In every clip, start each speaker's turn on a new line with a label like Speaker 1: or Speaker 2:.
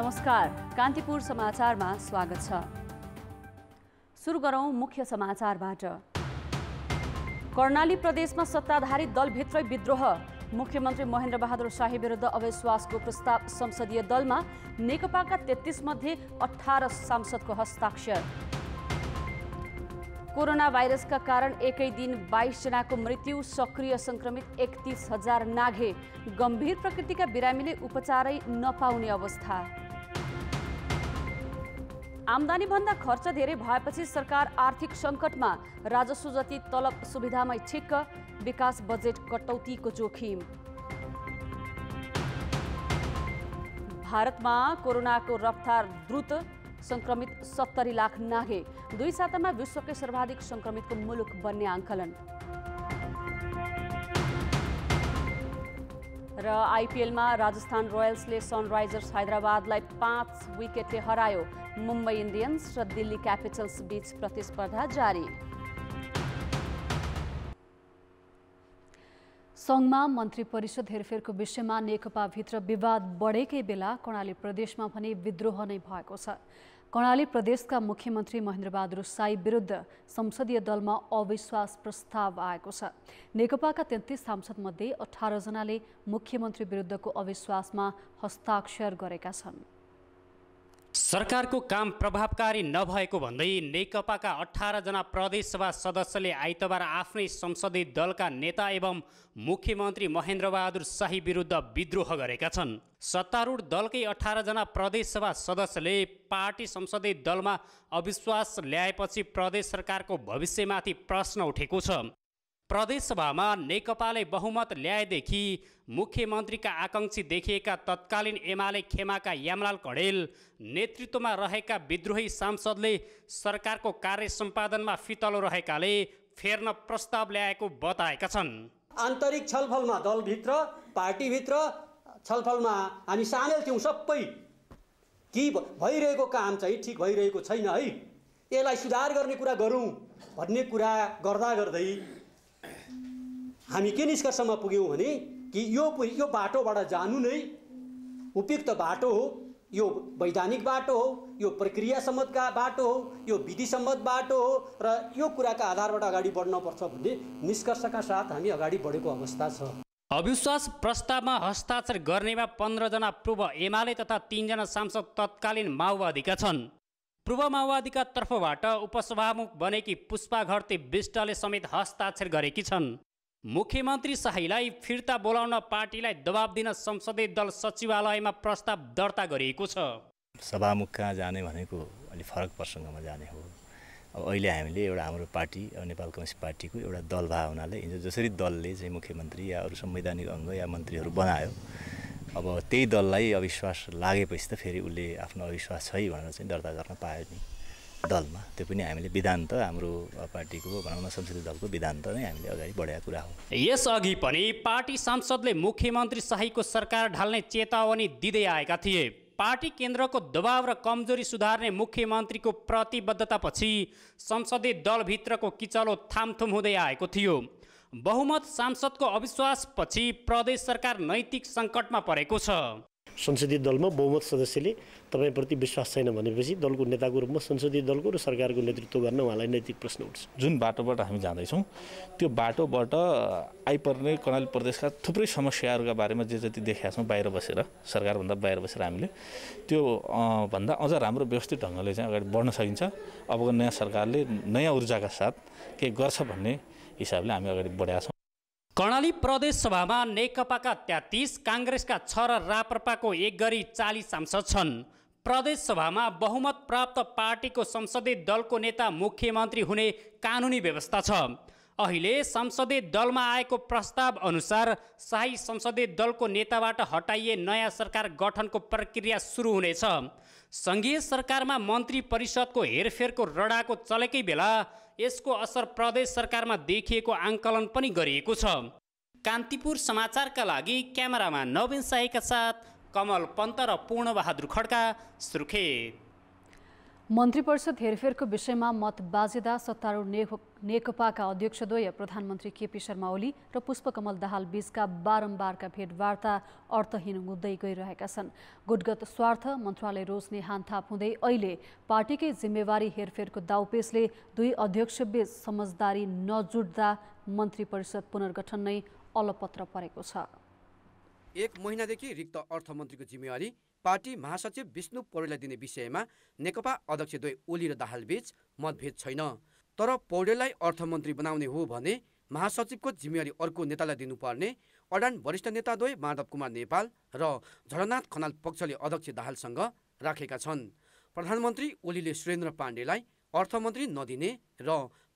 Speaker 1: नमस्कार, कान्तिपुर समाचारमा स्वागत छ। सुरु गरौं मुख्य समाचारबाट। कर्णाली प्रदेशमा सत्ताधारी दलभित्रै विद्रोह। मुख्यमन्त्री महेन्द्र बहादुर शाही विरुद्ध अविश्वासको प्रस्ताव संसदीय दलमा। नेकपाका 33 मध्ये 18 सांसदको हस्ताक्षर। कोरोना भाइरसका कारण एकै दिन 22 जनाको मृत्यु। सक्रिय संक्रमित 31,000 नाघे। गम्भीर प्रकृतिका बिरामीले उपचारै नपाउने अवस्था। आम्दानी भन्दा खर्च धेरै भएपछि सरकार आर्थिक सङ्कटमा। राजस्व जति तलब सुविधामै ठिक्क। विकास बजेट कटौतीको जोखिम। भारतमा कोरोनाको रफ्तार द्रुत। संक्रमित 70 लाख नाघे। 2 सातामा विश्वकै सर्वाधिक संक्रमितको मुलुक बन्ने आंकलन। र आइपिएलमा राजस्थान रोयल्सले सनराइजर्स हैदराबादलाई 5 विकेटले हरायो। मुम्बई इन्डियन्स र दिल्ली क्यापिटल्स बीच प्रतिस्पर्धा जारी। सङ्घमा मन्त्री परिषद हेरफेरको विषयमा नेकपाभित्र विवाद बढेकै बेला कर्णाली प्रदेशमा भने विद्रोह नै भएको छ। कर्णाली प्रदेशका मुख्यमन्त्री महेन्द्र बहादुर शाही विरुद्ध संसदीय दलमा अविश्वास प्रस्ताव आएको छ। नेकपाका 33 सांसदमध्ये 18 जनाले मुख्यमन्त्री विरुद्धको अविश्वासमा हस्ताक्षर गरेका छन्।
Speaker 2: सरकारको काम प्रभावकारी नभएको भन्दै नेकपाका 18 जना प्रदेशसभा सदस्यले आइतबार आफ्नै संसदीय दलका नेता एवं मुख्यमन्त्री महेन्द्र बहादुर शाही विरुद्ध विद्रोह गरेका छन्। सत्तारूढ दलकै 18 जना प्रदेशसभा सदस्यले पार्टी संसदीय दलमा अविश्वास ल्याएपछि प्रदेश सरकारको भविष्यमाथि प्रश्न उठेको छ। प्रदेशसभामा नेकपाले बहुमत ल्याएदेखि मुख्यमन्त्रीका आकांक्षी देखिएका तत्कालीन एमाले खेमाका यामलाल कडेल नेतृत्वमा रहेका विद्रोही सांसदले सरकारको कार्य सम्पादनमा फितलो रहेकाले फेर्न प्रस्ताव ल्याएको बताएका छन्।
Speaker 3: आन्तरिक छलफलमा दलभित्र पार्टीभित्र छलफलमा हामी सामेल थियौँ सबै कि भइरहेको काम चाहिँ ठिक भइरहेको छैन है, यसलाई सुधार गर्ने कुरा गरौँ भन्ने कुरा गर्दा गर्दै हामी के निष्कर्षमा पुग्यौँ भने कि यो बाटोबाट जानु नै उपयुक्त बाटो हो, यो वैधानिक बाटो हो, यो प्रक्रिया सम्मतका बाटो हो, यो विधि सम्मत बाटो हो र यो कुराका आधारबाट अगाडि बढ्नुपर्छ भन्ने निष्कर्षका साथ हामी अगाडि बढेको अवस्था छ।
Speaker 2: अविश्वास प्रस्तावमा हस्ताक्षर गर्नेमा 15 जना पूर्व एमाले तथा 3 जना सांसद तत्कालीन माओवादीका छन्। पूर्व माओवादीका तर्फबाट उपसभामुख बनेकी पुष्पा घरती विष्टले समेत हस्ताक्षर गरेकी छन्। मुख्यमन्त्री शाहीलाई फिर्ता बोलाउन पार्टीलाई दबाब दिन संसदीय दल सचिवालयमा प्रस्ताव दर्ता गरिएको छ।
Speaker 4: सभामुख कहाँ जाने भनेको अलि फरक प्रसङ्गमा जाने हो। अब अहिले हामीले एउटा हाम्रो पार्टी नेपाल कम्युनिस्ट पार्टीको एउटा दल भए हुनाले हिजो जसरी दलले चाहिँ मुख्यमन्त्री या अरू संवैधानिक अङ्ग या मन्त्रीहरू बनायो, अब त्यही दललाई अविश्वास लागेपछि त फेरि उसले आफ्नो अविश्वास छै भनेर चाहिँ दर्ता गर्न पायो नि दलमा। त्यो पनि हामीले विधान त हाम्रो पार्टीको भनौँ न संसदीय दलको विधान त नै हामीले अगाडि बढाएको कुरा हो।
Speaker 2: यसअघि पनि पार्टी सांसदले मुख्यमन्त्री शाहीको सरकार ढाल्ने चेतावनी दिँदै आएका थिए। पार्टी केन्द्रको दबाव र कमजोरी सुधार्ने मुख्यमन्त्रीको प्रतिबद्धतापछि संसदीय दलभित्रको किचलो थामथुम हुँदै आएको थियो। बहुमत सांसदको अविश्वासपछि प्रदेश सरकार नैतिक सङ्कटमा परेको छ।
Speaker 5: संसदीय दलमा बहुमत सदस्यले तपाईँप्रति विश्वास छैन भनेपछि दलको नेताको रूपमा संसदीय दलको र सरकारको नेतृत्व गर्न उहाँलाई नैतिक प्रश्न उठ्छ।
Speaker 6: जुन बाटोबाट हामी जाँदैछौँ त्यो बाटोबाट आइपर्ने कर्णाली प्रदेशका थुप्रै समस्याहरूका बारेमा जे जति देखेका छौँ बाहिर बसेर, सरकारभन्दा बाहिर बसेर हामीले त्यो भन्दा अझ राम्रो व्यवस्थित ढङ्गले चाहिँ अगाडि बढ्न सकिन्छ। अबको नयाँ सरकारले नयाँ ऊर्जाका साथ केही गर्छ भन्ने हिसाबले हामी अगाडि बढेका छौँ।
Speaker 2: कर्णाली प्रदेश सभामा नेकपाका 33, काङ्ग्रेसका 6 र राप्रपाको 1 गरी 40 सांसद छन्। प्रदेश सभामा बहुमत प्राप्त पार्टीको संसदीय दलको नेता मुख्यमन्त्री हुने कानुनी व्यवस्था छ। अहिले संसदीय दलमा आएको प्रस्ताव अनुसार शाही संसदीय दलको नेताबाट हटाइए नयाँ सरकार गठनको प्रक्रिया सुरु हुनेछ। सङ्घीय सरकारमा मन्त्री परिषदको हेरफेरको रडाको चलेकै बेला यसको असर प्रदेश सरकारमा देखिएको आंकलन पनि गरिएको छ। कान्तिपुर समाचारका लागि क्यामेरामा नवीन शाहीका साथ कमल पन्त र पूर्ण बहादुर खड्का, सुर्खेत।
Speaker 1: मन्त्री परिषद हेरफेरको विषयमा मत बाजेदा सत्तारूढ नेकपाका अध्यक्षद्वय प्रधानमन्त्री केपी शर्मा ओली र पुष्पकमल दाहाल बीचका बारम्बारका भेटवार्ता अर्थहीन हुँदै गइरहेका छन्। गुटगत स्वार्थ, मन्त्रालय रोज्ने हानथाप हुँदै अहिले पार्टीकै जिम्मेवारी हेरफेरको दाउपेचले दुई अध्यक्षबीच समझदारी नजुट्दा मन्त्री परिषद पुनर्गठन नै अलपत्र परेको छ।
Speaker 7: एक महिनादेखि रिक्त अर्थमन्त्रीको जिम्मेवारी पार्टी महासचिव विष्णु पौडेललाई दिने विषयमा नेकपा अध्यक्षद्वय ओली र दाहाल बीच मतभेद छैन। तर पौडेललाई अर्थमन्त्री बनाउने हो भने महासचिवको जिम्मेवारी अर्को नेतालाई दिनुपर्ने अडान वरिष्ठ नेताद्वय माधव कुमार नेपाल र झलनाथ खनाल पक्षले अध्यक्ष दाहालसँग राखेका छन्। प्रधानमन्त्री ओलीले सुरेन्द्र पाण्डेलाई अर्थमन्त्री नदिने र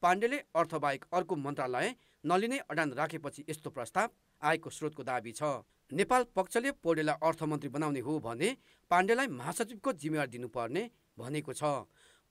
Speaker 7: पाण्डेले अर्थबाहेक अर्को मन्त्रालय नलिने अडान राखेपछि यस्तो प्रस्ताव आएको स्रोतको दाबी छ। नेपाल पक्षले पौडेललाई अर्थमन्त्री बनाउने हो भने पाण्डेलाई महासचिवको जिम्मेवारी दिनुपर्ने भनेको छ।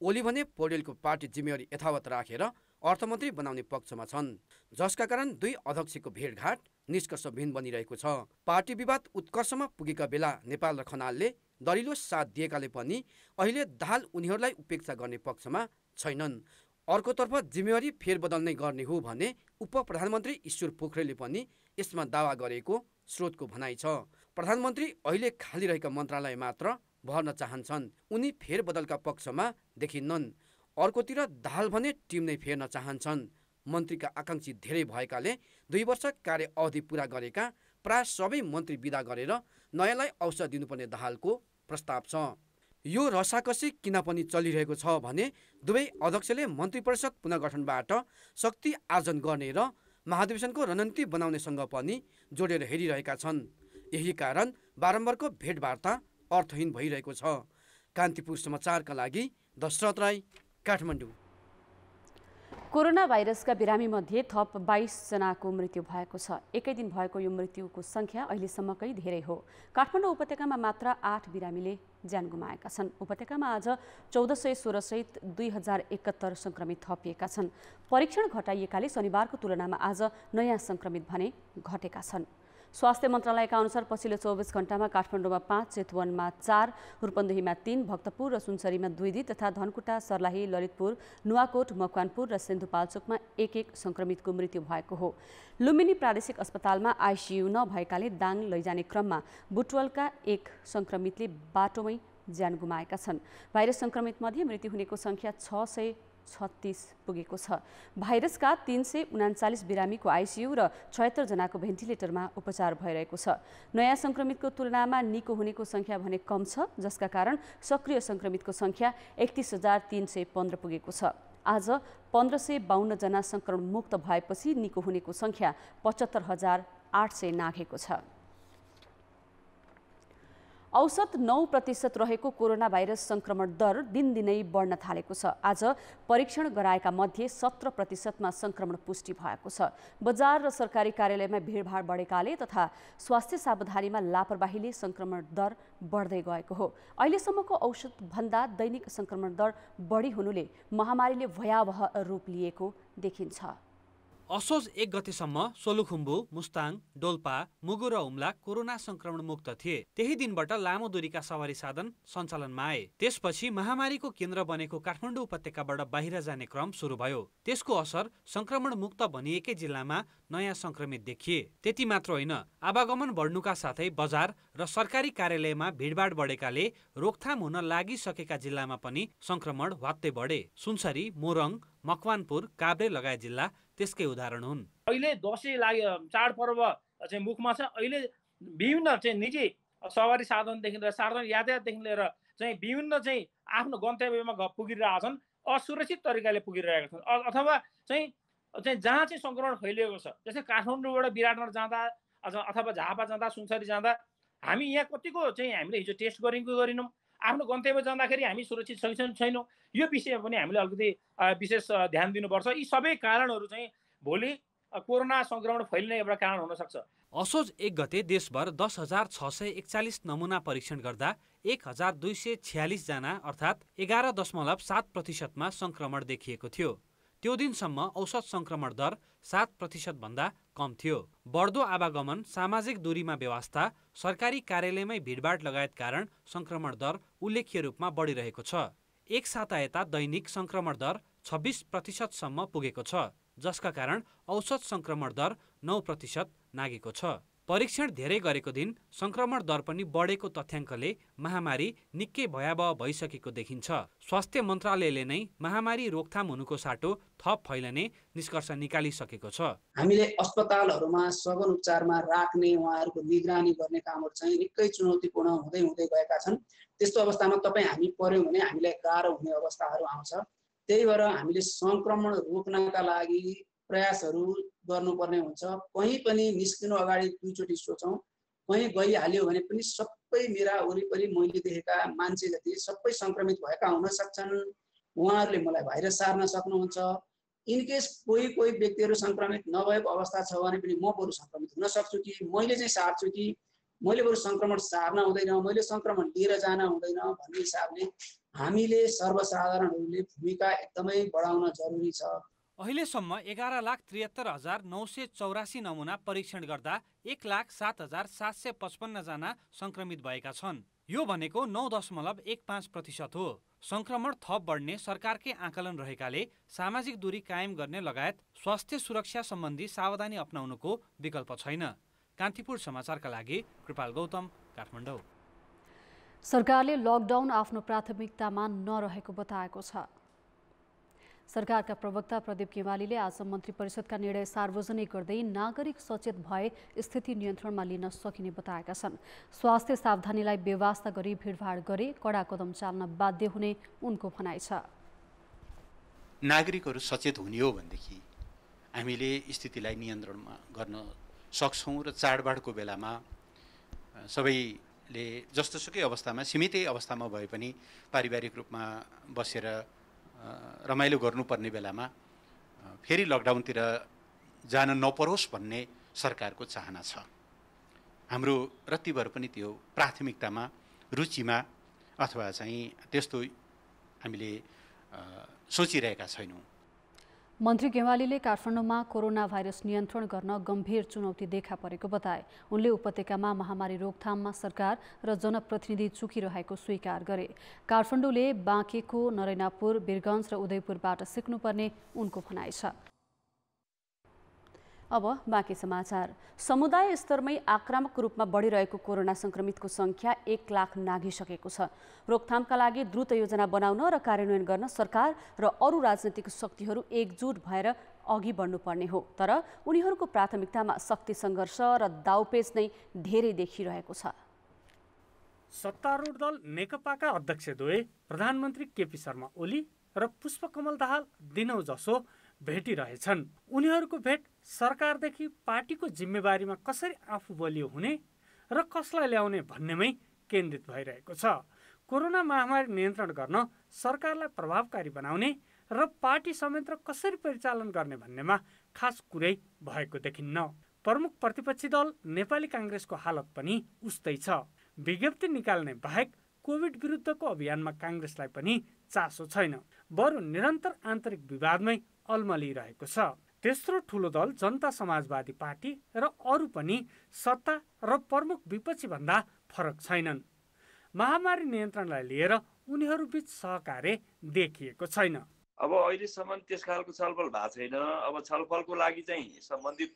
Speaker 7: ओली भने पौडेलको पार्टी जिम्मेवारी यथावत राखेर अर्थमन्त्री बनाउने पक्षमा छन्, जसका कारण दुई अध्यक्षको भेटघाट निष्कर्षविहीन बनिरहेको छ। पार्टी विवाद उत्कर्षमा पुगेका बेला नेपाल र खनालले दरिलो साथ दिएकाले पनि अहिले दाहाल उनीहरूलाई उपेक्षा गर्ने पक्षमा छैनन्। अर्कोतर्फ जिम्मेवारी फेरबदल नै गर्ने हो भने उप प्रधानमन्त्री ईश्वर पोखरेलले पनि यसमा दावा गरेको स्रोतको भनाइ छ। प्रधानमन्त्री अहिले खाली रहेका मन्त्रालय मात्र भर्न चाहन्छन्, उनी फेरबदलका पक्षमा देखिन्नन्। अर्कोतिर दाहाल भने टिम नै फेर्न चाहन्छन्। मन्त्रीका आकाङ्क्षी धेरै भएकाले 2 वर्ष कार्य अवधि पूरा गरेका प्राय सबै मन्त्री विदा गरेर नयाँलाई अवसर दिनुपर्ने दाहालको प्रस्ताव छ। यो रसाकसी किन पनि चलिरहेको छ भने दुवै अध्यक्षले मन्त्री परिषद पुनर्गठनबाट शक्ति आर्जन गर्ने र महाधिवेशनको रणनीति बनाउनेसँग पनि जोडेर हेरिरहेका छन्। यही कारण बारम्बारको भेटवार्ता अर्थहीन भइरहेको छ। कान्तिपुर समाचारका लागि दशरथ राई, काठमाडौँ।
Speaker 8: कोरोना भाइरसका बिरामीमध्ये थप 22 जनाको मृत्यु भएको छ। एकै दिन भएको यो मृत्युको सङ्ख्या अहिलेसम्मकै धेरै हो। काठमाडौँ उपत्यकामा मात्र 8 बिरामीले ज्यान गुमाएका छन्। उपत्यकामा आज 1416 सहित 2071 सङ्क्रमित थपिएका छन्। परीक्षण घटाइएकाले शनिबारको तुलनामा आज नयाँ सङ्क्रमित भने घटेका छन्। स्वास्थ्य मन्त्रालयका अनुसार पछिल्लो 24 घण्टामा काठमाडौँमा 5, चितवनमा 4, रूपन्देहीमा 3, भक्तपुर र सुनसरीमा 2 तथा धनकुटा, सर्लाही, ललितपुर, नुवाकोट, मकवानपुर र सिन्धुपाल्चोकमा 1-1 सङ्क्रमितको मृत्यु भएको हो। लुम्बिनी प्रादेशिक अस्पतालमा आइसियु नभएकाले दाङ लैजाने क्रममा बुटवलका 1 सङ्क्रमितले बाटोमै ज्यान गुमाएका छन्। भाइरस सङ्क्रमितमध्ये मृत्यु हुनेको सङ्ख्या 636 पुगेको छ। भाइरसका 339 बिरामीको आइसियु र 76 जनाको भेन्टिलेटरमा उपचार भइरहेको छ। नयाँ सङ्क्रमितको तुलनामा निको हुनेको सङ्ख्या भने कम छ, जसका कारण सक्रिय सङ्क्रमितको सङ्ख्या 31315 पुगेको छ। आज 1552 जना सङ्क्रमण मुक्त भएपछि निको हुनेको सङ्ख्या 75800 नाघेको छ। औसत 9% रहेको कोरोना भाइरस सङ्क्रमण दर दिनदिनै बढ्न थालेको छ। आज परीक्षण गराएका मध्ये 17%मा सङ्क्रमण पुष्टि भएको छ। बजार र सरकारी कार्यालयमा भिडभाड बढेकाले तथा स्वास्थ्य सावधानीमा लापरवाहीले सङ्क्रमण दर बढ्दै गएको हो। अहिलेसम्मको औसतभन्दा दैनिक सङ्क्रमण दर बढी हुनुले महामारीले भयावह रूप लिएको देखिन्छ।
Speaker 9: असोज 1 गतेसम्म सोलुखुम्बु, मुस्ताङ, डोल्पा, मुगु र हुम्ला कोरोना संक्रमण मुक्त थिए। त्यही दिनबाट लामो दूरीका सवारी साधन सञ्चालनमा आए। त्यसपछि महामारीको केन्द्र बनेको काठमाडौँ उपत्यकाबाट बाहिर जाने क्रम सुरु भयो। त्यसको असर संक्रमण मुक्त भनिएकै जिल्लामा नयाँ संक्रमित देखिए। त्यति मात्र होइन, आवागमन बढ्नुका साथै बजार र सरकारी कार्यालयमा भिडभाड बढेकाले रोकथाम हुन लागिसकेका जिल्लामा पनि संक्रमण वात्तै बढे। सुनसरी, मोरङ, मकवानपुर, काभ्रे लगायत जिल्ला त्यसकै उदाहरण हुन्।
Speaker 10: अहिले दसैँ लाग्यो, चाडपर्व चाहिँ मुखमा छ। अहिले विभिन्न चाहिँ निजी सवारी साधनदेखि लिएर सार्वजनिक यातायातदेखि लिएर चाहिँ विभिन्न चाहिँ आफ्नो गन्तव्यमा पुगिरहेछन्, असुरक्षित तरिकाले पुगिरहेका छन्। अथवा चाहिँ जहाँ चाहिँ सङ्क्रमण फैलिएको छ, जस्तै काठमाडौँबाट विराटनगर जाँदा अथवा झापा जाँदा, सुनसरी जाँदा हामी यहाँ कतिको चाहिँ हामीले हिजो टेस्ट गरेनौँ। आफ्नो गन्तव्य जाँदाखेरि हामी सुरक्षित छैनौँ। यो विषयमा पनि हामीले अलिकति विशेष ध्यान दिनुपर्छ। यी सबै कारणहरू चाहिँ भोलि कोरोना सङ्क्रमण फैलिने एउटा कारण हुन सक्छ।
Speaker 9: असोज 1 गते देशभर 10,641 नमुना परीक्षण गर्दा 1,246 जना अर्थात् 11.7%मा सङ्क्रमण देखिएको थियो। त्यो दिनसम्म औसत सङ्क्रमण दर 7% भन्दा कम थियो। बढ्दो आवागमन, सामाजिक दूरीमा व्यवस्था, सरकारी कार्यालयमै भिडभाड लगायत कारण सङ्क्रमण दर उल्लेख्य रूपमा बढिरहेको छ। एक साता यता दैनिक संक्रमण दर 26% पुगेको छ, जसका कारण औसत संक्रमण दर 9% नागेको छ। परीक्षण धेरै गरेको दिन संक्रमण दर पनि बढेको तथ्याङ्कले महामारी निकै भयावह भइसकेको देखिन्छ। स्वास्थ्य मन्त्रालयले नै महामारी रोकथाम हुनुको साटो थप फैलने निष्कर्ष निकालिसकेको छ।
Speaker 11: हामीले अस्पतालहरूमा सघन उपचारमा राख्ने, उहाँहरूको निगरानी गर्ने कामहरू चाहिँ निकै चुनौतीपूर्ण हुँदै हुँदै गएका छन्। त्यस्तो अवस्थामा हामी पर्यौँ भने हामीलाई गाह्रो हुने अवस्थाहरू आउँछ। त्यही भएर हामीले संक्रमण रोक्नका लागि प्रयासहरू गर्नुपर्ने हुन्छ। कहीँ पनि निस्किनु अगाडि दुईचोटि सोचौँ। कहीँ गइहाल्यो भने पनि सबै मेरा वरिपरि मैले देखेका मान्छे जति सबै सङ्क्रमित भएका हुन सक्छन्। उहाँहरूले मलाई भाइरस सार्न सक्नुहुन्छ। इनकेस कोही व्यक्तिहरू सङ्क्रमित नभएको अवस्था छ भने पनि म बरु सङ्क्रमित हुन सक्छु कि मैले चाहिँ सार्छु कि मैले बरु सङ्क्रमण सार्न हुँदैन, मैले सङ्क्रमण लिएर जान हुँदैन भन्ने हिसाबले हामीले सर्वसाधारणहरूले भूमिका एकदमै बढाउन जरुरी छ।
Speaker 9: अहिलेसम्म 11,73,984 नमुना परीक्षण गर्दा 1,07,755 जना संक्रमित भएका छन्। यो भनेको 9.15% हो। संक्रमण थप बढ्ने सरकारकै आकलन रहेकाले सामाजिक दूरी कायम गर्ने लगायत स्वास्थ्य सुरक्षा सम्बन्धी सावधानी अपनाउनुको विकल्प छैन। कान्तिपुर समाचारका लागि कृपाल गौतम, काठमाडौँ।
Speaker 1: सरकारले लकडाउन आफ्नो प्राथमिकतामा नरहेको बताएको छ। सरकारका प्रवक्ता प्रदीप गेवालीले आज मन्त्री परिषदका निर्णय सार्वजनिक गर्दै नागरिक सचेत भए स्थिति नियन्त्रणमा लिन सकिने बताएका छन्। स्वास्थ्य सावधानीलाई बेवास्ता गरी भिडभाड गरे कडा कदम चाल्न बाध्य हुने उनको भनाइ छ।
Speaker 12: नागरिकहरू सचेत हुने हो भनेदेखि हामीले स्थितिलाई नियन्त्रणमा गर्न सक्छौँ र चाडबाडको बेलामा सबैले जस्तोसुकै अवस्थामा, सीमितै अवस्थामा भए पनि पारिवारिक रूपमा बसेर रमाइलो गर्नुपर्ने बेलामा फेरि लकडाउनतिर जान नपरोस् भन्ने सरकारको चाहना छ। हाम्रो रत्तिभर पनि त्यो प्राथमिकतामा, रुचिमा अथवा चाहिँ त्यस्तो हामीले सोचिरहेका छैनौँ।
Speaker 1: मन्त्री गेवालीले काठमाडौँमा कोरोना भाइरस नियन्त्रण गर्न गम्भीर चुनौती देखा परेको बताए। उनले उपत्यकामा महामारी रोकथाममा सरकार र जनप्रतिनिधि चुकिरहेको स्वीकार गरे। काठमाडौँले बाँकेको, नरैनापुर, वीरगञ्ज र उदयपुरबाट सिक्नुपर्ने उनको भनाइ छ।
Speaker 8: अब बाँकी समाचार। समुदाय स्तरमै आक्रामक रूपमा बढिरहेको कोरोना संक्रमितको संख्या 1 लाख नाघिसकेको छ। रोकथामका लागि द्रुत योजना बनाउन र कार्यान्वयन गर्न सरकार र अरू राजनैतिक शक्तिहरू एकजुट भएर अघि बढ्नुपर्ने हो। तर उनीहरूको प्राथमिकतामा शक्ति सङ्घर्ष र दाउपेच नै धेरै देखिरहेको छ।
Speaker 13: सत्तारूढ दल नेकपाका अध्यक्षद्वय प्रधानमन्त्री केपी शर्मा ओली र पुष्पकमल दाहाल दिनौ जसो भेटिरहेछन्। उनीहरूको भेट सरकारदेखि पार्टीको जिम्मेवारीमा कसरी आफू बलियो हुने र कसलाई ल्याउने भन्नेमै केन्द्रित भइरहेको छ। कोरोना महामारी नियन्त्रण गर्न सरकारलाई प्रभावकारी बनाउने र पार्टी संयन्त्र कसरी परिचालन गर्ने भन्नेमा खास कुरै भएको देखिन्न। प्रमुख प्रतिपक्षी दल नेपाली काङ्ग्रेसको हालत पनि उस्तै छ। विज्ञप्ति निकाल्ने बाहेक कोभिड विरुद्धको अभियानमा काङ्ग्रेसलाई पनि चासो छैन। बरु निरन्तर आन्तरिक विवादमै अल्मलिरहेको छ। तेस्रो ठुलो दल जनता समाजवादी पार्टी र अरू पनि सत्ता र प्रमुख विपक्षी भन्दा फरक छैनन्। महामारी नियन्त्रणलाई लिएर उनीहरू बीच सहकार्य देखिएको छैन।
Speaker 14: अब अहिलेसम्म त्यस खालको छलफल भएको छैन। अब छलफलको लागि चाहिँ सम्बन्धित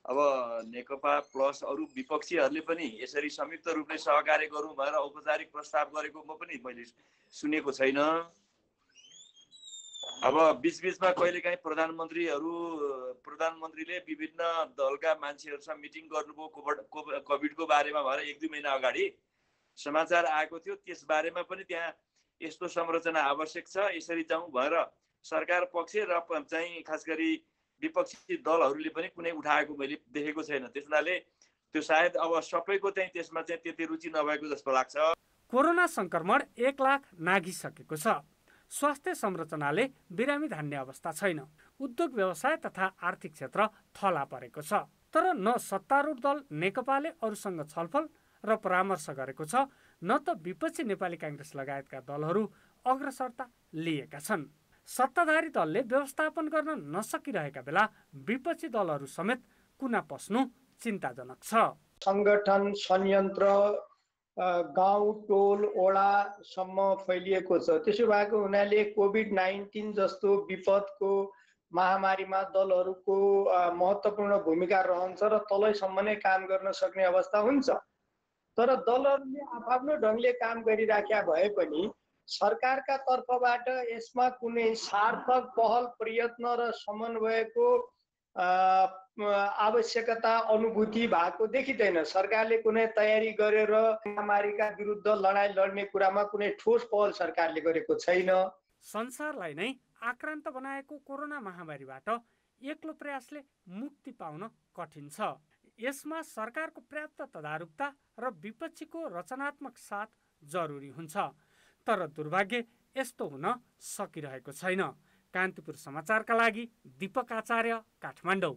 Speaker 14: नेकपा प्लस अरू विपक्षीहरूले पनि यसरी संयुक्त रूपले सहकार्य गरौँ भनेर औपचारिक प्रस्ताव गरेको मैले सुनेको छैन। अब बीचबीचमा कहिलेकाहीँ प्रधानमन्त्रीले विभिन्न दलका मान्छेहरूसँग मिटिङ गर्नुभयो कोभिडको बारेमा भनेर 1-2 महिना अगाडि समाचार आएको थियो। त्यस बारेमा पनि त्यहाँ यस्तो संरचना आवश्यक छ, यसरी जाउँ भनेर सरकार पक्ष र चाहिँ खास गरी विपक्षी दलहरूले पनि कुनै उठाएको मैले देखेको छैन। त्यसनाले त्यो सायद अब सबैको चाहिँ त्यसमा चाहिँ त्यति रुचि नभएको जस्तो लाग्छ।
Speaker 13: कोरोना संक्रमण 1 लाख नाघिसकेको छ। स्वास्थ्य संरचनाले बिरामी धान्ने अवस्था छैन। उद्योग व्यवसाय तथा आर्थिक क्षेत्र थला परेको छ। तर न सत्तारूढ दल नेकपाले अरूसँग छलफल र परामर्श गरेको छ, न त विपक्षी नेपाली काङ्ग्रेस लगायतका दलहरू अग्रसरता लिएका छन्। सत्ताधारी दलले व्यवस्थापन गर्न नसकिरहेका बेला विपक्षी दलहरू समेत कुना पस्नु चिन्ताजनक छ।
Speaker 15: संगठन, संयन्त्र गाउँ टोल ओडासम्म फैलिएको छ। त्यसो भएको हुनाले कोभिड-19 जस्तो विपदको महामारीमा दलहरूको महत्त्वपूर्ण भूमिका रहन्छ र तलैसम्म नै काम गर्न सक्ने अवस्था हुन्छ। तर दलहरूले आफ्नो ढङ्गले काम गरिराखेका भए पनि सरकारका तर्फबाट यसमा कुनै सार्थक पहल प्रयत्न र समन्वयको आवश्यकता अनुभूति भएको देखिँदैन। सरकारले कुनै तयारी गरेर महामारीका विरुद्ध लडाइँ लड्ने कुरामा कुनै ठोस पहल सरकारले गरेको छैन।
Speaker 13: संसारलाई नै आक्रान्त बनाएको कोरोना महामारीबाट एक्लो प्रयासले मुक्ति पाउन कठिन छ। यसमा सरकारको पर्याप्त तदारुकता र विपक्षीको रचनात्मक साथ जरुरी हुन्छ। तर दुर्भाग्य यस्तो हुन सकिरहेको छैन। कान्तिपुर समाचारका लागि दीपक आचार्य, काठमाडौँ।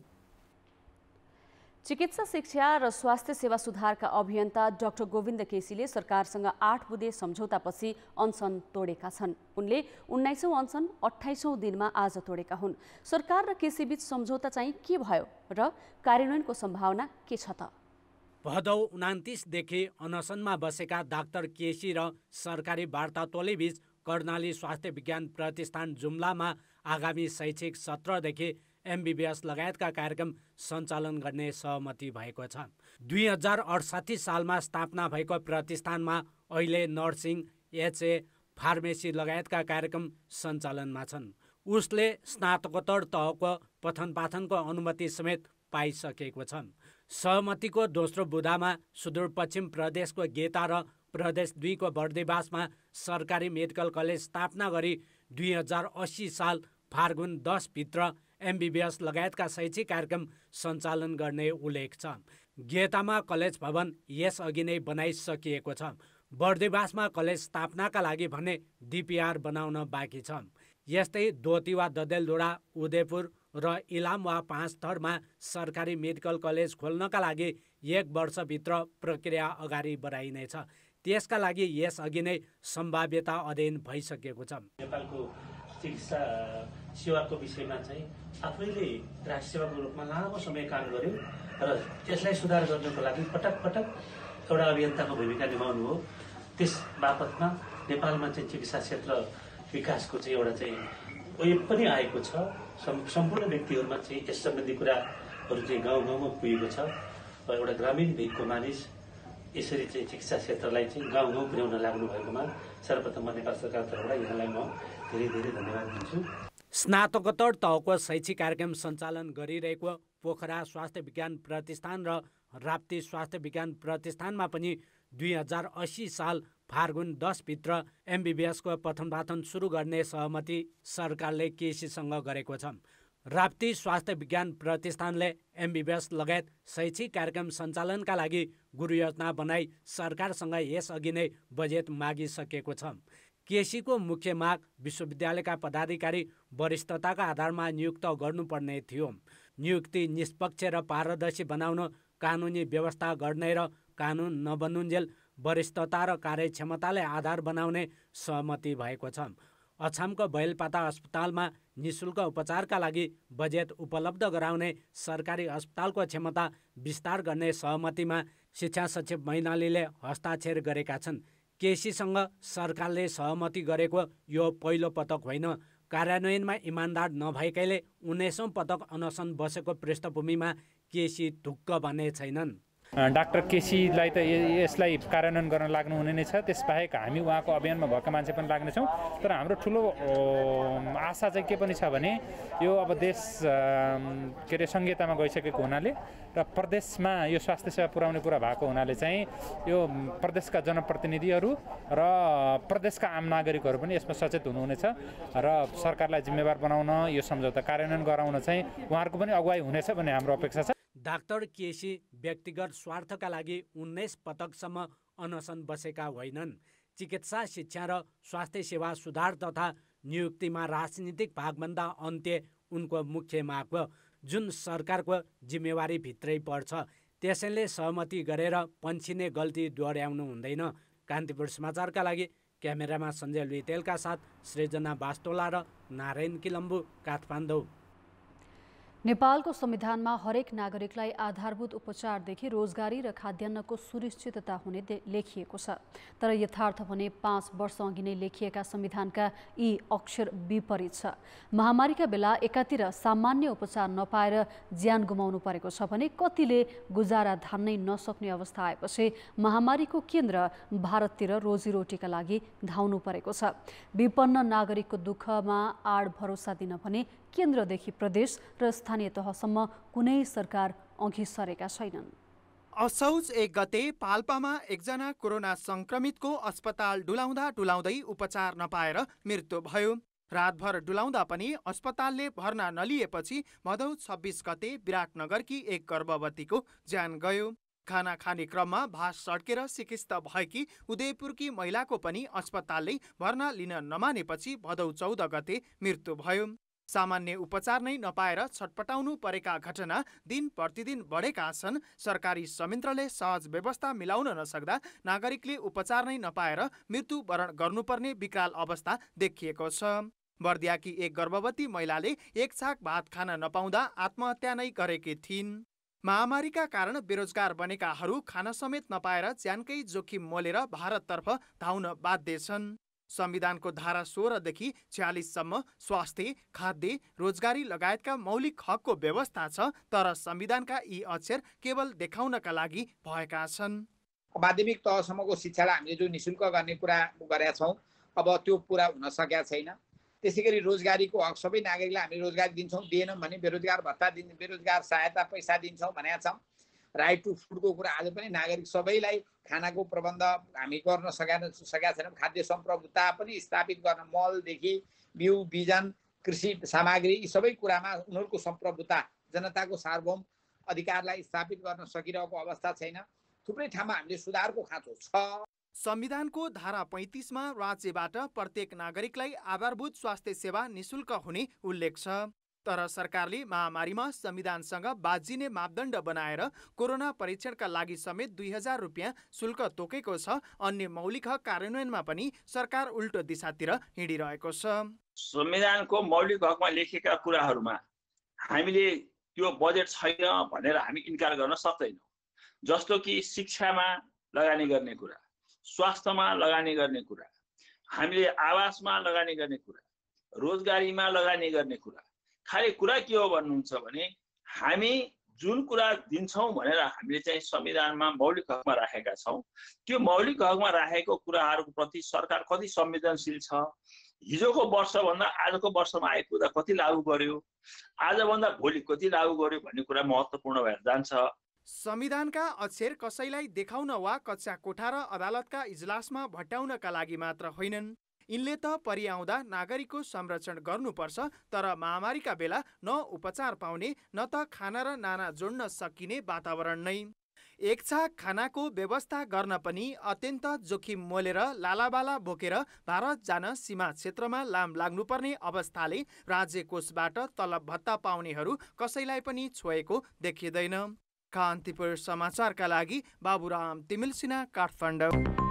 Speaker 8: चिकित्सा शिक्षा र स्वास्थ्य सेवा सुधारका अभियन्ता डाक्टर गोविन्द केसीले सरकारसँग 8 बुँदे सम्झौतापछि अनसन तोडेका छन्। उनले 19औं अनसन 28औं दिनमा आज तोडेका हुन्। सरकार र केसीबीच सम्झौता चाहिँ के भयो र कार्यान्वयनको सम्भावना के छ त?
Speaker 9: भदौ 29 देखि अनसनमा बसेका डाक्टर केसी र सरकारी वार्ता टोलीबीच कर्णाली स्वास्थ्य विज्ञान प्रतिष्ठान जुम्लामा आगामी शैक्षिक सत्रदेखि एमबीबीएस लगायतका कार्यक्रम सञ्चालन गर्ने सहमति भएको छ। 2068 सालमा स्थापना भएको प्रतिष्ठानमा अहिले नर्सिङ, एचए, फार्मेसी लगायतका कार्यक्रम सञ्चालनमा छन्। उसले स्नातकोत्तर तहको पठन पाठनको अनुमति समेत पाइसकेको छ। सहमतिको दोस्रो बुँदामा सुदूरपश्चिम प्रदेशको गेता र प्रदेश 2 को बर्दिवासमा सरकारी मेडिकल कलेज स्थापना गरी 2080 साल फाल्गुन 10 भित्र एमबीबीएस लगायतका शैक्षिक कार्यक्रम सञ्चालन गर्ने उल्लेख छ। गेतामा कलेज भवन यसअघि नै बनाइसकिएको छ। बर्दिवासमा कलेज स्थापनाका लागि भने डीपीआर बनाउन बाँकी छ। यस्तै दोती वा ददेलधुरा, उदयपुर र इलाम वा 5 थरमा सरकारी मेडिकल कलेज खोल्नका लागि 1 वर्षभित्र प्रक्रिया अगाडि बढाइनेछ। त्यसका लागि यसअघि नै सम्भाव्यता अध्ययन भइसकेको छ।
Speaker 16: नेपालको चिकित्सा सेवाको विषयमा चाहिँ आफैले राष्ट्रिय सेवाको रूपमा लामो समय काम गर्यो र त्यसलाई सुधार गर्नको लागि पटक पटक एउटा अभियन्ताको भूमिका निभाउनु हो। त्यस बापतमा नेपालमा चाहिँ चिकित्सा क्षेत्र विकासको चाहिँ एउटा चाहिँ वेब पनि आएको छ। सम्पूर्ण व्यक्तिहरूमा चाहिँ यस सम्बन्धी कुराहरू चाहिँ गाउँ गाउँमा पुगेको छ। एउटा ग्रामीण भेगको मानिस यसरी चाहिँ चिकित्सा क्षेत्रलाई चाहिँ गाउँ गाउँ पुर्याउन लाग्नु भएकोमा सर्वप्रथम नेपाल सरकार तर्फबाट यहाँलाई म धेरै धेरै धन्यवाद दिन्छु।
Speaker 9: स्नातकोत्तर तहको शैक्षिक कार्यक्रम सञ्चालन गरिरहेको पोखरा स्वास्थ्य विज्ञान प्रतिष्ठान र राप्ती स्वास्थ्य विज्ञान प्रतिष्ठानमा पनि 2080 साल फाल्गुन 10 भित्र एमबीबीएसको पठन पाठन सुरु गर्ने सहमति सरकारले केसीसँग गरेको छ। राप्ती स्वास्थ्य विज्ञान प्रतिष्ठानले एमबीबीएस लगायत शैक्षिक कार्यक्रम सञ्चालनका लागि गुरुयोजना बनाई सरकारसँग यसअघि नै बजेट मागिसकेको छ। केसीको मुख्य माग विश्वविद्यालयका पदाधिकारी वरिष्ठताका आधारमा नियुक्त गर्नुपर्ने थियो। नियुक्ति निष्पक्ष र पारदर्शी बनाउन कानुनी व्यवस्था गर्ने र कानुन नबनुन्जेल वरिष्ठता र कार्यक्षमतालाई आधार बनाउने सहमति भएको छ। अछामको बैलपाता अस्पतालमा निःशुल्क उपचारका लागि बजेट उपलब्ध गराउने सरकारी अस्पतालको क्षमता विस्तार गर्ने सहमतिमा शिक्षा सचिव मैनालीले हस्ताक्षर गरेका छन्। केसीसँग सरकारले सहमति गरेको यो पहिलो पटक होइन। कार्यान्वयनमा इमान्दार नभएकैले 19औं पटक अनसन बसेको पृष्ठभूमिमा केसी ढुक्क भने छैनन्।
Speaker 17: डाक्टर केसीलाई त यसलाई कार्यान्वयन गर्न लाग्नुहुने नै छ। त्यसबाहेक हामी उहाँको अभियानमा भएका मान्छे पनि लाग्नेछौँ। तर हाम्रो ठुलो आशा चाहिँ के पनि छ भने यो अब देश के अरे संहितामा गइसकेको हुनाले र प्रदेशमा यो स्वास्थ्य सेवा पुर्याउने कुरा भएको हुनाले चाहिँ यो प्रदेशका जनप्रतिनिधिहरू र प्रदेशका आम नागरिकहरू पनि यसमा सचेत हुनुहुनेछ र सरकारलाई जिम्मेवार बनाउन यो सम्झौता कार्यान्वयन गराउन चाहिँ उहाँहरूको पनि अगुवाई हुनेछ भन्ने हाम्रो अपेक्षा छ।
Speaker 9: डाक्टर केसी व्यक्तिगत स्वार्थका लागि 19 पटकसम्म अनसन बसेका होइनन्। चिकित्सा शिक्षा र स्वास्थ्य सेवा सुधार तथा नियुक्तिमा राजनीतिक भागभन्दा अन्त्य उनको मुख्य माग हो, जुन सरकारको जिम्मेवारी भित्रै पर्छ। त्यसैले सहमति गरेर पन्छिने गल्ती दोहोर्याउनु हुँदैन। कान्तिपुर समाचारका लागि क्यामेरामा सञ्जय लुइटेलका साथ सृजना बास्तोला र नारायण किलम्बु, काठमाडौँ।
Speaker 1: नेपालको संविधानमा हरेक नागरिकलाई आधारभूत उपचारदेखि रोजगारी र खाद्यान्नको सुनिश्चितता हुने लेखिएको छ। तर यथार्थ भने 5 वर्ष अघि नै लेखिएका संविधानका यी अक्षर विपरीत छ। महामारीका बेला एकातिर सामान्य उपचार नपाएर ज्यान गुमाउनु परेको छ भने कतिले गुजारा धान्नै नसक्ने अवस्था आएपछि महामारीको केन्द्र भारततिर रोजीरोटीका लागि धाउनु परेको छ। विपन्न नागरिकको दुःखमा आड भरोसा दिन भने केन्द्रदेखि प्रदेश र स्थानीय तहसम्म कुनै सरकार अघि सरेका छैनन्।
Speaker 18: असौज 1 गते पाल्पामा एकजना कोरोना संक्रमितको अस्पताल डुलाउँदै उपचार नपाएर मृत्यु भयो। रातभर डुलाउँदा पनि अस्पतालले भर्ना नलिएपछि भदौ 26 गते विराटनगरकी एक गर्भवतीको ज्यान गयो। खाना खाने क्रममा भास सड्केर सिकिस्त भएकी उदयपुरकी महिलाको पनि अस्पतालले भर्ना लिन नमानेपछि भदौ 14 गते मृत्यु भयो। सामान्य उपचार नै नपाएर छटपटाउनु परेका घटना दिन प्रतिदिन बढेका छन्। सरकारी संयन्त्रले सहज व्यवस्था मिलाउन नसक्दा नागरिकले उपचार नै नपाएर मृत्युवरण गर्नुपर्ने विकराल अवस्था देखिएको छ। बर्दियाकी एक गर्भवती महिलाले एक छाक भात खान नपाउँदा आत्महत्या नै गरेकी थिइन्। महामारीका कारण बेरोजगार बनेकाहरू खान समेत नपाएर ज्यानकै जोखिम मोलेर भारततर्फ धाउन बाध्य छन्। संविधानको धारा 16 देखि 46 सम्म स्वास्थ्य, खाद्य, रोजगारी लगायतका मौलिक हकको व्यवस्था छ। तर संविधानका यी अक्षर केवल देखाउनका लागि भएका छन्।
Speaker 19: माध्यमिक तहसम्मको शिक्षालाई हामीले जो निशुल्क गर्ने कुरा गरेका छौँ, अब त्यो पुरा हुन सकेका छैन। त्यसैगरी रोजगारीको हक सबै नागरिकलाई हामीले रोजगारी दिन्छौँ, दिएनौँ भने बेरोजगार भत्ता दिन्छौँ, बेरोजगार सहायता पैसा दिन्छौँ भनेका छौँ। राइट टु फुडको कुरा आज पनि नागरिक सबैलाई खानाको प्रबन्ध हामी गर्न सकेका छैनौँ। खाद्य सम्प्रभुता पनि स्थापित गर्न मलदेखि बिउ बिजन कृषि सामग्री यी सबै कुरामा उनीहरूको सम्प्रभुता जनताको सार्वभौम अधिकारलाई स्थापित गर्न सकिरहेको अवस्था छैन। थुप्रै ठाउँमा हामीले सुधारको खाँचो छ।
Speaker 18: संविधानको धारा 35 मा राज्यबाट प्रत्येक नागरिकलाई आधारभूत स्वास्थ्य सेवा निशुल्क हुने उल्लेख छ। तर सरकारले महामारीमा संविधानसँग बाजिने मापदण्ड बनाएर कोरोना परीक्षणका लागि समेत 2000 रुपियाँ शुल्क तोकेको छ। अन्य मौलिक हक कार्यान्वयनमा पनि सरकार उल्टो दिशातिर हिँडिरहेको छ।
Speaker 14: संविधानको मौलिक हकमा लेखेका कुराहरूमा हामीले त्यो बजेट छैन भनेर हामी इन्कार गर्न सक्दैनौँ। जस्तो कि शिक्षामा लगानी गर्ने कुरा, स्वास्थ्यमा लगानी गर्ने कुरा, हामीले आवासमा लगानी गर्ने कुरा, रोजगारीमा लगानी गर्ने कुरा। खाली कुरा के हो भन्नुहुन्छ भने हामी जुन कुरा दिन्छौँ भनेर हामीले चाहिँ संविधानमा मौलिक हकमा राखेका छौँ, त्यो मौलिक हकमा राखेको कुराहरूको प्रति सरकार कति संवेदनशील छ, हिजोको वर्षभन्दा आजको वर्षमा आइपुग्दा कति लागू गर्यो, आजभन्दा भोलि कति लागू गर्यो भन्ने कुरा महत्त्वपूर्ण भएर जान्छ।
Speaker 18: संविधानका अक्षर कसैलाई देखाउन वा कच्चा कोठा र अदालतका इजलासमा भट्याउनका लागि मात्र होइनन्। यिनले त परिआउँदा नागरिकको संरक्षण गर्नुपर्छ। तर महामारीका बेला न उपचार पाउने न त खाना र नाना जोड्न सकिने वातावरण नै। एक छाक खानाको व्यवस्था गर्न पनि अत्यन्त जोखिम मोलेर लालाबाला बोकेर भारत जान सीमा क्षेत्रमा लाम लाग्नुपर्ने अवस्थाले राज्य कोषबाट तलब भत्ता पाउनेहरू कसैलाई पनि छोएको देखिँदैन। कान्तिपुर समाचारका लागि बाबुराम तिमिल सिन्हा, काठमाडौँ।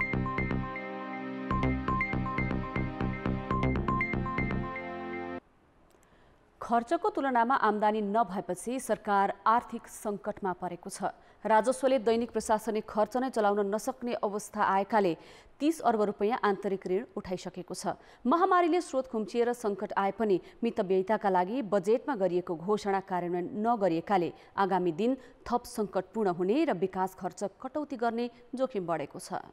Speaker 8: खर्चको तुलनामा आम्दानी नभएपछि सरकार आर्थिक सङ्कटमा परेको छ। राजस्वले दैनिक प्रशासनिक खर्च नै चलाउन नसक्ने अवस्था आएकाले 30 अर्ब रुपैयाँ आन्तरिक ऋण उठाइसकेको छ। महामारीले स्रोत खुम्चिएर सङ्कट आए पनि मितव्ययिताका लागि बजेटमा गरिएको घोषणा कार्यान्वयन नगरिएकाले आगामी दिन थप सङ्कटपूर्ण हुने र विकास खर्च कटौती गर्ने जोखिम बढेको छ।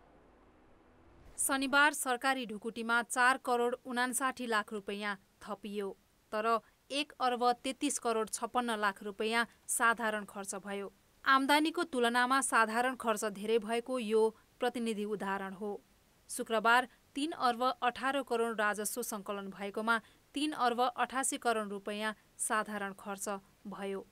Speaker 20: शनिबार सरकारी ढुकुटीमा 4 करोड 59 लाख रुपैयाँ थपियो। तर 1 अर्ब 33 करोड 56 लाख रुपैयाँ साधारण खर्च भयो। आम्दानीको तुलनामा साधारण खर्च धेरै भएको यो प्रतिनिधि उदाहरण हो। शुक्रबार 3 अर्ब 18 करोड राजस्व सङ्कलन भएकोमा 3 अर्ब 88 करोड रुपैयाँ साधारण खर्च भयो।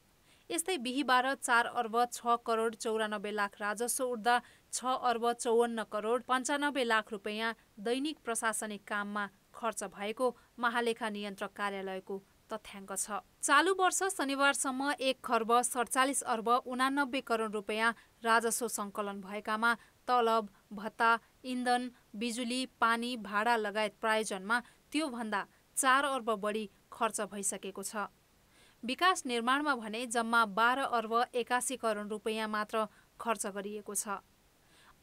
Speaker 20: यस्तै बिहीबार 4 अर्ब 6 करोड 94 लाख राजस्व उठ्दा 6 अर्ब 54 करोड 95 लाख रुपैयाँ दैनिक प्रशासनिक काममा खर्च भएको महालेखा नियन्त्रक कार्यालयको तथ्याङ्क छ। चालु वर्ष शनिबारसम्म 1 खर्ब 47 अर्ब 89 करोड रुपैयाँ राजस्व सङ्कलन भएकामा तलब, भत्ता, इन्धन, बिजुली, पानी, भाडा लगायत प्रायोजनमा त्योभन्दा 4 अर्ब बढी खर्च भइसकेको छ। विकास निर्माणमा भने जम्मा 12 अर्ब 81 करोड रुपैयाँ मात्र खर्च गरिएको छ।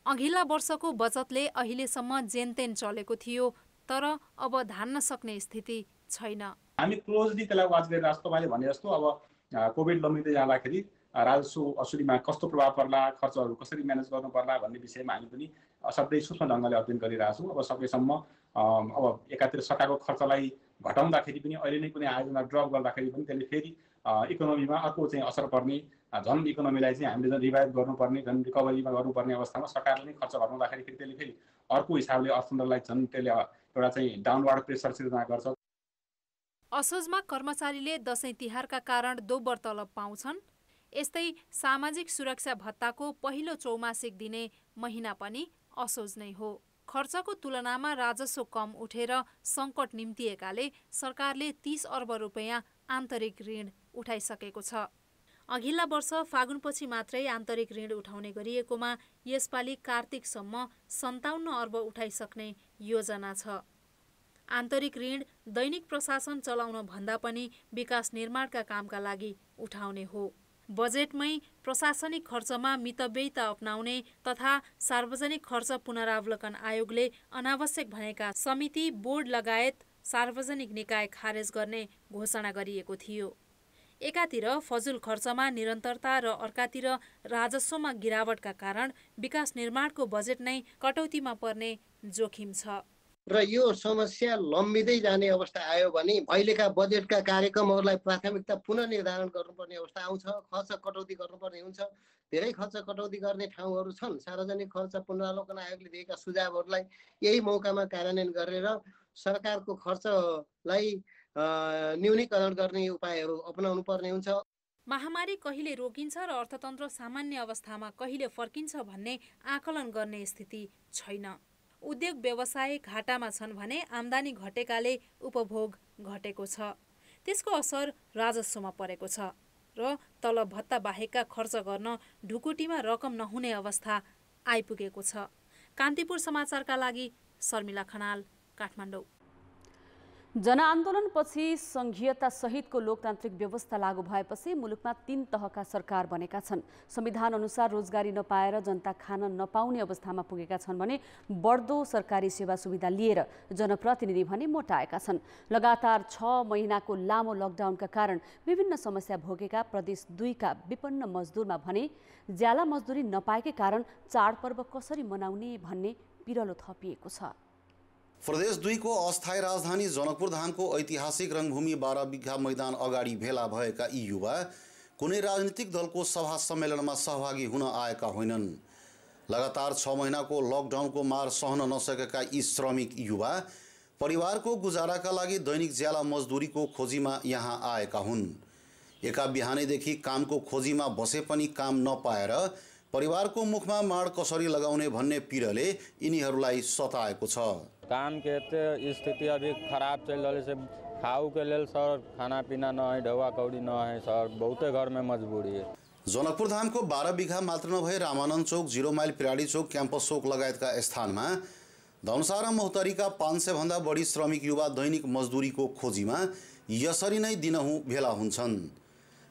Speaker 20: अघिल्ला वर्षको बजेटले अहिलेसम्म जेनतेन चलेको थियो, तर अब धान्न सक्ने स्थिति छैन।
Speaker 21: हामी क्लोजली त्यसलाई वाच गरिरहेको छौँ। तपाईँले भने जस्तो अब कोभिड लम्बिँदै जाँदाखेरि राजस्व असुलीमा कस्तो प्रभाव पर्ला, खर्चहरू कसरी म्यानेज गर्नु पर्ला भन्ने विषयमा हामी पनि असाध्यै सूक्ष्म ढङ्गले अध्ययन गरिरहेछौँ। अब सकेसम्म अब एकातिर सकाएको खर्चलाई घटाउँदाखेरि पनि अहिले नै कुनै आयोजना ड्रप गर्दाखेरि पनि त्यसले फेरि इकोनोमीमा अर्को चाहिँ असर पर्ने, झन् इकोनोमीलाई चाहिँ हामीले झन् रिभाइभ गर्नुपर्ने, झन् रिकभरीमा गर्नुपर्ने अवस्थामा सरकारले नै खर्च घटाउँदाखेरि फेरि त्यसले फेरि अर्को हिसाबले अर्थतन्त्रलाई झन् त्यसले एउटा चाहिँ डाउनवार्ड प्रेसर सिर्जना गर्छ।
Speaker 20: असोजमा कर्मचारीले दशैं तिहारका कारण दोब्बर तलब पाउँछन्। यस्तै सामाजिक सुरक्षा भत्ताको पहिलो चौमासिक दिने महिना पनि असोज नै हो। खर्चको तुलनामा राजस्व कम उठेर सङ्कट निम्तिएकाले सरकारले 30 अर्ब रुपैयाँ आन्तरिक ऋण उठाइसकेको छ। अघिल्ला वर्ष फागुनपछि मात्रै आन्तरिक ऋण उठाउने गरिएकोमा यसपालि कार्तिकसम्म 57 अर्ब उठाइसक्ने योजना छ। आन्तरिक ऋण दैनिक प्रशासन चलाउन भन्दा पनि विकास निर्माणका कामका लागि उठाउने हो। बजेटमै प्रशासनिक खर्चमा मितव्ययिता अपनाउने तथा सार्वजनिक खर्च पुनरावलोकन आयोगले अनावश्यक भनेका समिति, बोर्ड लगायत सार्वजनिक निकाय खारेज गर्ने घोषणा गरिएको थियो। एकातिर फजुल खर्चमा निरन्तरता र अर्कातिर राजस्वमा गिरावटका कारण विकास निर्माणको बजेट नै कटौतीमा पर्ने जोखिम छ।
Speaker 22: र यो समस्या लम्बिँदै जाने अवस्था आयो भने अहिलेका बजेटका कार्यक्रमहरूलाई प्राथमिकता पुनर्निर्धारण गर्नुपर्ने अवस्था आउँछ। खर्च कटौती गर्नुपर्ने हुन्छ। धेरै खर्च कटौती गर्ने ठाउँहरू छन्। सार्वजनिक खर्च पुनरावलोकन आयोगले दिएका सुझावहरूलाई यही मौकामा कार्यान्वयन गरेर सरकारको खर्चलाई न्यूनीकरण गर्ने उपायहरू अपनाउनु पर्ने हुन्छ।
Speaker 20: महामारी कहिले रोकिन्छ र अर्थतन्त्र सामान्य अवस्थामा कहिले फर्किन्छ भन्ने आकलन गर्ने स्थिति छैन। उद्योग व्यवसाय घाटामा छन् भने आम्दानी घटेकाले उपभोग घटेको छ। त्यसको असर राजस्वमा परेको छ र तलब भत्ता बाहेकका खर्च गर्न ढुकुटीमा रकम नहुने अवस्था आइपुगेको छ। कान्तिपुर समाचारका लागि शर्मिला खनाल, काठमाडौँ।
Speaker 8: जनआन्दोलनपछि संघीयता सहितको लोकतान्त्रिक व्यवस्था लागू भएपछि मुलुकमा 3 तहका सरकार बनेका छन्। संविधान अनुसार रोजगारी नपाएर जनता खान नपाउने अवस्थामा पुगेका छन् भने बढ्दो सरकारी सेवा सुविधा लिएर जनप्रतिनिधि भने मोटाएका छन्। लगातार 6 महिनाको लामो लकडाउनका कारण विभिन्न समस्या भोगेका प्रदेश 2 का विपन्न मजदुरमा भने ज्याला मजदुरी नपाएकै कारण चाडपर्व कसरी मनाउने भन्ने पिरलो थपिएको छ।
Speaker 23: प्रदेश 2 को अस्थायी राजधानी जनकपुर धामको ऐतिहासिक रंगभूमि 12 बिघा मैदान अगाडि भेला भएका यी युवा कुनै राजनीतिक दलको सभा सम्मेलनमा सहभागी हुन आएका होइनन्। लगातार 6 महिनाको लकडाउनको मार सहन नसकेका यी श्रमिक युवा परिवारको गुजाराका लागि दैनिक ज्याला मजदुरीको खोजीमा यहाँ आएका हुन्। एका बिहानैदेखि कामको खोजीमा बसे पनि काम नपाएर परिवारको मुखमा माड कसरी लगाउने भन्ने पीड़ाले यिनीहरूलाई सताएको छ।
Speaker 24: काम के स्थिति अभी खराब चल रही है। खाऊ के लेल सर खाना पीना न है, ढौआ कौड़ी न है सर, बहुते घर में मजबूरी है।
Speaker 23: जनकपुर धामको 12 बिघा मात्र नभए रामानन्द चौक, 0 माइल पिराडी चौक, क्याम्पस चौक लगायतका स्थानमा धनुषा र महोत्तरीका 500 भन्दा बढी श्रमिक युवा दैनिक मजदुरीको खोजीमा यसरी नै दिनहुँ भेला हुन्छन्।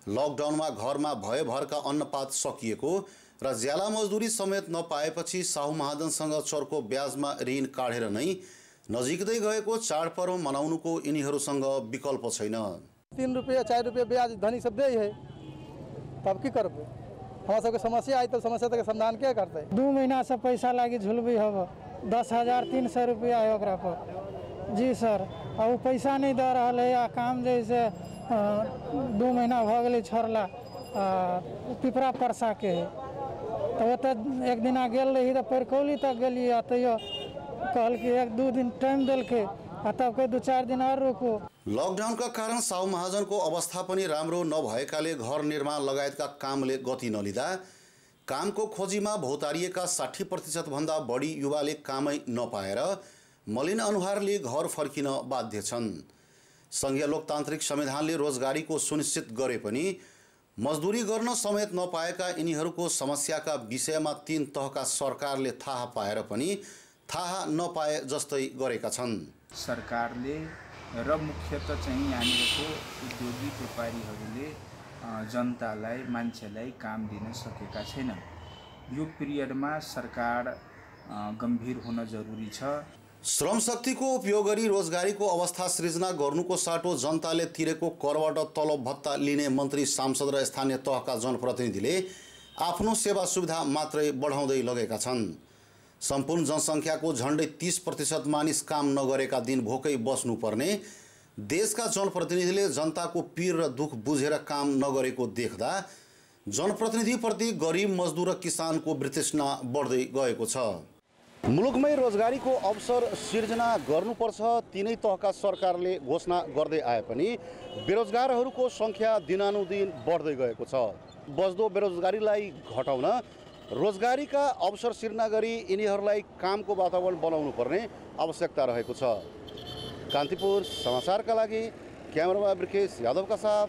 Speaker 23: लकडाउनमा घरमा भयभरका अन्नपात सकिएको र ज्याला मजदुरी समेत नपाएपछि साहु महाजनसँग चर्को ब्याजमा ऋण काढेर नै नजिकै गएको चाडपर्व मनाउनुको यिनीहरूसँग विकल्प छैन।
Speaker 25: 3 रुपया 4 रुपया ब्याज धनी सब दे है, तब की करबे? हमरा सबके समस्या आई तो समस्या तक समाधान के करते?
Speaker 26: 2 महीना से पैसा लागी झुलबी हब 10,300 रुपया है ओकरा पर। जी सर, और पैसा नहीं दे रहा है या काम जैसे 2 महीना भ गेलै छोड़ला पिपरा परसा के है। तो वो तो एक दिन गेल रही तो परकौली तक गली तैयो कहल कि 1-2 दिन टाइम दिल के तब के 2-4 दिन और रुको।
Speaker 23: लकडाउनका कारण साहु महाजनको अवस्था पनि राम्रो नभएकाले घर निर्माण लगायतका कामले गति नलिँदा कामको खोजीमा भौतारिएका 60% भन्दा बढी युवाले कामै नपाएर मलिन अनुहारले घर फर्किन बाध्य छन्। संघीय लोकतान्त्रिक संविधानले रोजगारीको सुनिश्चित गरे पनि मजदुरी गर्न समेत नपाएका यिनीहरूको समस्याका विषयमा 3 तहका सरकारले थाहा पाएर पनि थाहा नपाए जस्तै गरेका छन्।
Speaker 27: सरकारले
Speaker 2: र मुख्यतः चाहिँ यहाँनिरको उद्योगिक व्यापारीहरूले जनतालाई मान्छेलाई काम दिन सकेका छैनन्। यो पिरियडमा सरकार गम्भीर हुन जरुरी छ।
Speaker 23: श्रम शक्तिको उपयोग गरी रोजगारीको अवस्था सृजना गर्नुको साटो जनताले तिरेको करबाट तलब भत्ता लिने मन्त्री, सांसद र स्थानीय तहका जनप्रतिनिधिले आफ्नो सेवा सुविधा मात्रै बढाउँदै लगेका छन्। सम्पूर्ण जनसङ्ख्याको झन्डै 30% मानिस काम नगरेका दिन भोकै बस्नुपर्ने देशका जनप्रतिनिधिले जनताको पीर र दुख बुझेर काम नगरेको देख्दा जनप्रतिनिधिप्रति गरिब मजदुर र किसानको वितृष्णा बढ्दै गएको छ। मुलुकमै रोजगारीको अवसर सिर्जना गर्नुपर्छ तीनै तहका सरकारले घोषणा गर्दै आए पनि बेरोजगारहरूको सङ्ख्या दिनानुदिन बढ्दै गएको छ। बढ्दो बेरोजगारीलाई घटाउन रोजगारीका अवसर सिर्जना गरी यिनीहरूलाई कामको वातावरण बनाउनु पर्ने आवश्यकता रहेको छ। कान्तिपुर समाचारका लागि क्यामेरामा ब्रिकेश यादवका साथ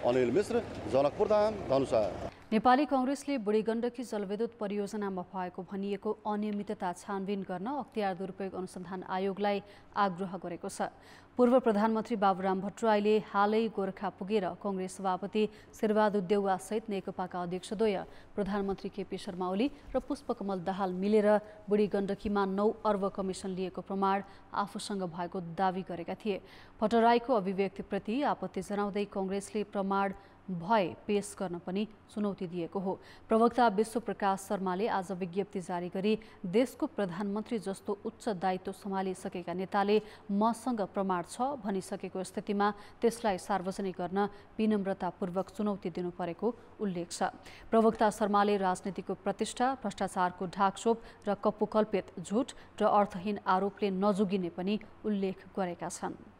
Speaker 23: अनिल मिश्र, जनकपुर धाम, धनुषा।
Speaker 1: नेपाली कांग्रेसले बुढी गण्डकी जलविद्युत परियोजनामा भएको भनिएको अनियमितता छानबिन गर्न अख्तियार दुरुपयोग अनुसन्धान आयोगलाई आग्रह गरेको छ। पूर्व प्रधानमन्त्री बाबुराम भट्टराईले हालै गोरखा पुगेर कांग्रेस सभापति शेरबहादुर देउवासहित नेकपाका अध्यक्षद्वय प्रधानमन्त्री केपी शर्मा ओली र पुष्पकमल दाहाल मिलेर बुढी गण्डकीमा 9 अर्ब कमिसन लिएको प्रमाण आफूसँग भएको दावी गरेका थिए। भट्टराईको अभिव्यक्तिप्रति आपत्ति जनाउँदै कांग्रेसले प्रमाण भए पेश गर्न पनि चुनौती दिएको हो। प्रवक्ता विश्वप्रकाश शर्माले आज विज्ञप्ति जारी गरी देशको प्रधानमन्त्री जस्तो उच्च दायित्व सम्हालिसकेका नेताले मसँग प्रमाण छ भनिसकेको स्थितिमा त्यसलाई सार्वजनिक गर्न विनम्रतापूर्वक चुनौती दिनु परेको उल्लेख छ। प्रवक्ता शर्माले राजनीतिको प्रतिष्ठा, भ्रष्टाचारको ढाकछोप र कपुकल्पित झुट र अर्थहीन आरोपले नजुगिने पनि उल्लेख गरेका छन्।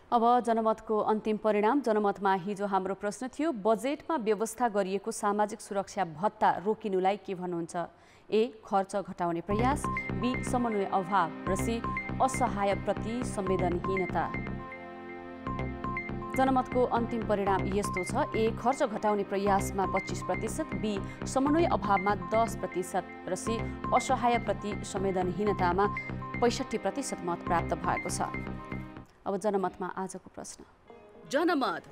Speaker 8: अब जनमतको अन्तिम परिणाम। जनमतमा हिजो हाम्रो प्रश्न थियो, बजेटमा व्यवस्था गरिएको सामाजिक सुरक्षा भत्ता रोकिनुलाई के भन्नुहुन्छ? ए. खर्च घटाउने प्रयास, बी. समन्वय अभाव र सी. असहाय प्रति संवेदनहीनता। जनमतको अन्तिम परिणाम यस्तो छ, ए. खर्च घटाउने प्रयासमा 25%, बी. समन्वय अभावमा 10% र सी. असहाय प्रति संवेदनहीनतामा 65% मत प्राप्त भएको छ। अब जनमतमा आजको प्रश्न। जनमत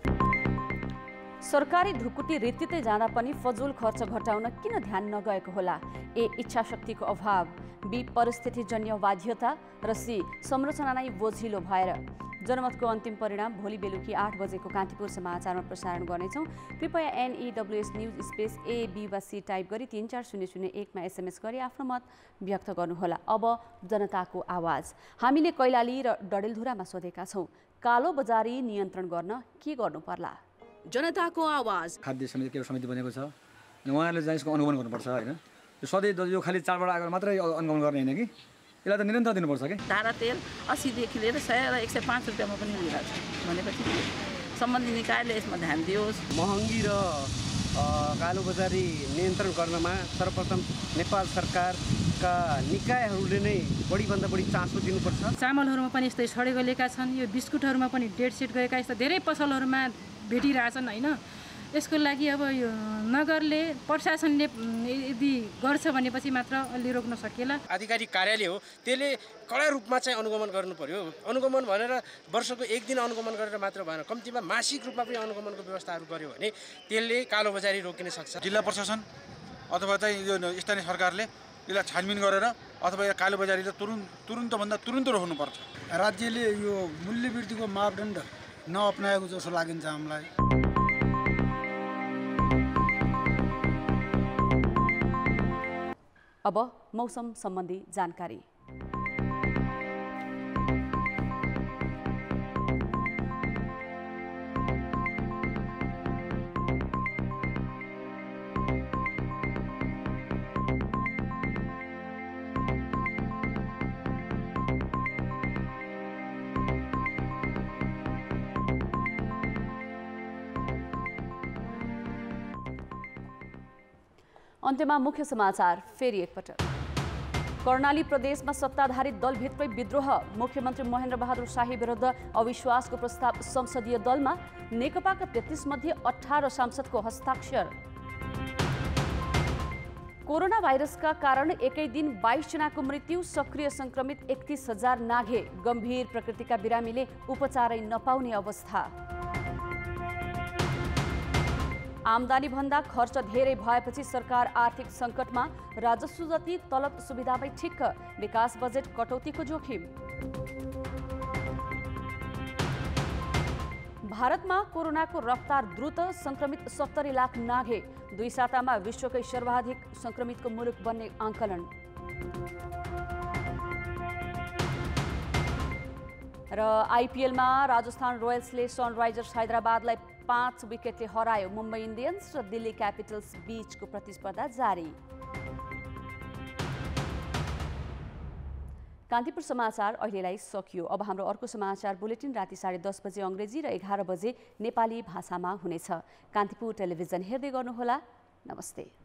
Speaker 8: सरकारी ढुकुटी रित्तितै जाँदा पनि फजुल खर्च घटाउन किन ध्यान नगएको होला? ए. इच्छाशक्तिको अभाव, बी. परिस्थितिजन्य बाध्यता र सी. संरचना नै बोझिलो भएर। जनमतको अन्तिम परिणाम भोलि बेलुकी 8 बजेको कान्तिपुर समाचारमा प्रसारण गर्नेछौँ। कृपया NEWS news space A, B वा C टाइप गरी 34001 मा SMS गरी आफ्नो मत व्यक्त गर्नुहोला। अब जनताको आवाज। हामीले कैलाली र डडेलधुरामा सोधेका छौँ, कालो बजारी नियन्त्रण गर्न के गर्नु पर्ला? जनताको आवाज।
Speaker 3: खाद्य समिति केही समिति बनेको छ, उहाँहरूले चाहिँ यसको अनुगमन गर्नुपर्छ होइन। यो सधैँ यो खालि चाडबाड आएर मात्रै अनुगमन गर्ने होइन कि, यसलाई त निरन्तर दिनुपर्छ कि।
Speaker 4: धारा तेल 80 देखि लिएर 100 र 105 रुपियाँमा पनि लिइरहेको छ भनेपछि सम्बन्धित निकायले यसमा ध्यान दियोस्।
Speaker 5: महँगी र कालो बजारी नियन्त्रण गर्नमा सर्वप्रथम नेपाल सरकारका निकायहरूले नै बढीभन्दा बढी चासो दिनुपर्छ।
Speaker 26: चामलहरूमा पनि यस्तै सडे गएका छन्, यो बिस्कुटहरूमा पनि डेट सेट गएका यस्ता धेरै पसलहरूमा भेटिरहेछन् होइन। यसको लागि अब यो नगरले, प्रशासनले यदि गर्छ भनेपछि मात्र अलि रोक्न सकिएला।
Speaker 6: आधिकारिक कार्यालय हो, त्यसले कडा रूपमा चाहिँ अनुगमन गर्नु पर्यो। अनुगमन भनेर वर्षको 1 दिन अनुगमन गरेर मात्र भएन, कम्तीमा मासिक रूपमा पनि अनुगमनको व्यवस्थाहरू गर्यो भने त्यसले कालोबजारी रोकिन सक्छ।
Speaker 7: जिल्ला प्रशासन अथवा चाहिँ यो स्थानीय सरकारले यसलाई छानबिन गरेर अथवा यो कालोबजारीले तुरुन्तभन्दा तुरुन्त रोक्नुपर्छ।
Speaker 27: राज्यले यो मूल्यवृद्धिको मापदण्ड नअपनाएको जस्तो लागिन्छ हामीलाई।
Speaker 8: अब मौसम सम्बन्धी जानकारी। अन्त्यमा मुख्य समाचार फेरि एकपटक। कर्णाली प्रदेशमा सत्ताधारी दलभित्रै विद्रोह, मुख्यमन्त्री महेन्द्र बहादुर शाही विरुद्ध अविश्वासको प्रस्ताव संसदीय दलमा, नेकपाका 33 मध्ये 18 सांसदको हस्ताक्षर। कोरोना भाइरसका कारण एकै दिन 22 जनाको मृत्यु, सक्रिय संक्रमित 31,000 नाघे, गम्भीर प्रकृतिका बिरामीले उपचारै नपाउने अवस्था। आम्दानी भन्दा खर्च धेरै भएपछि सरकार आर्थिक सङ्कटमा, राजस्व जति तलब सुविधामै ठिक्क, विकास बजेट कटौतीको जोखिम। भारतमा कोरोनाको रफ्तार द्रुत, संक्रमित 70 लाख नाघे, 2 सातामा विश्वकै सर्वाधिक संक्रमितको मुलुक बन्ने आंकलन। र आइपिएलमा राजस्थान रोयल्सले सनराइजर्स हैदराबादलाई 5 विकेटले हरायो। मुम्बई इन्डियन्स र दिल्ली क्यापिटल्स बीचको प्रतिस्पर्धा जारी। कान्तिपुर समाचार अहिलेलाई सकियो। अब हाम्रो अर्को समाचार बुलेटिन राति 10:30 बजे अङ्ग्रेजी र 11 बजे नेपाली भाषामा हुनेछ। कान्तिपुर टेलिभिजन हेर्दै गर्नुहोला। नमस्ते।